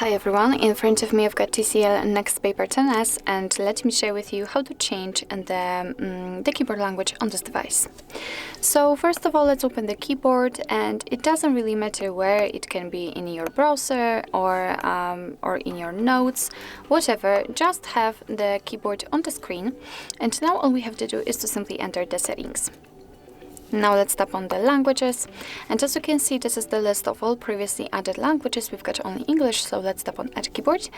Hi everyone, in front of me I've got TCL NxtPaper 10s and let me share with you how to change the keyboard language on this device. So first of all, let's open the keyboard, and it doesn't really matter where. It can be in your browser or in your notes, whatever. Just have the keyboard on the screen, and now all we have to do is to simply enter the settings. Now let's tap on the languages, and as you can see, this is the list of all previously added languages. We've got only English, so let's tap on Add Keyboard,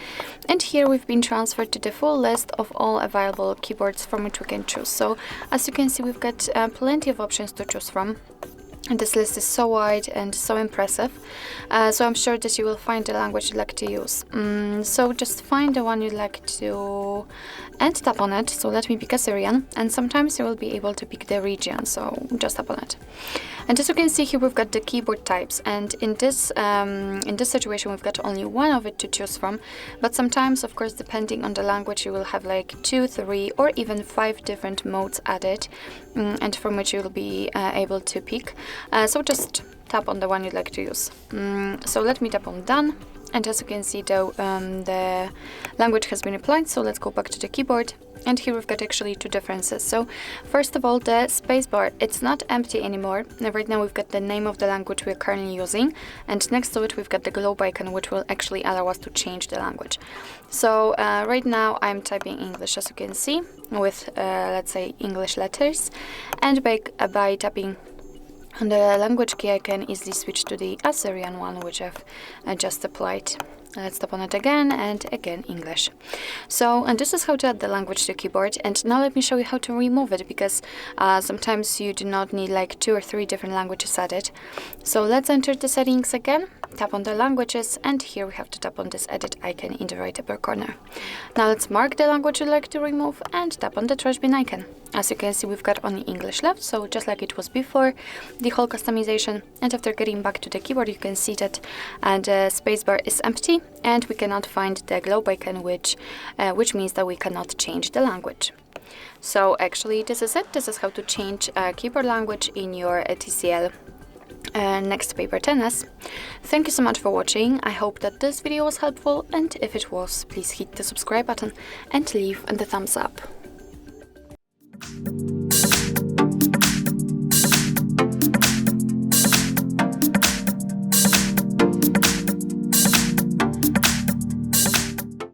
and here we've been transferred to the full list of all available keyboards from which we can choose. So as you can see, we've got plenty of options to choose from. And this list is so wide and so impressive, so I'm sure that you will find the language you'd like to use. So just find the one you'd like to and tap on it. So let me pick Assyrian, and sometimes you will be able to pick the region, so just tap on it. And as you can see here, we've got the keyboard types, and in this situation we've got only one of it to choose from, but sometimes, of course, depending on the language, you will have like 2, 3 or even 5 different modes added, and from which you will be able to pick. So just tap on the one you'd like to use. So let me tap on Done, and as you can see, the language has been applied. So let's go back to the keyboard, and here we've got actually 2 differences. So first of all, the spacebar, it's not empty anymore. Right now we've got the name of the language we're currently using, and next to it we've got the globe icon, which will actually allow us to change the language. So right now I'm typing English, as you can see, with let's say English letters, and by tapping on the language key, I can easily switch to the Assyrian one, which I've just applied. Let's tap on it again, and again English. So, and this is how to add the language to the keyboard. And now let me show you how to remove it, because sometimes you do not need like 2 or 3 different languages added. So let's enter the settings again, tap on the languages, and here we have to tap on this edit icon in the right upper corner. Now let's mark the language you'd like to remove and tap on the trash bin icon. As you can see, we've got only English left, so just like it was before the whole customization. And after getting back to the keyboard, you can see that the spacebar is empty, and we cannot find the globe icon, which means that we cannot change the language. So actually, this is it. This is how to change keyboard language in your TCL NxtPaper 10s. Thank you so much for watching. I hope that this video was helpful, and if it was, please hit the subscribe button and leave the thumbs up.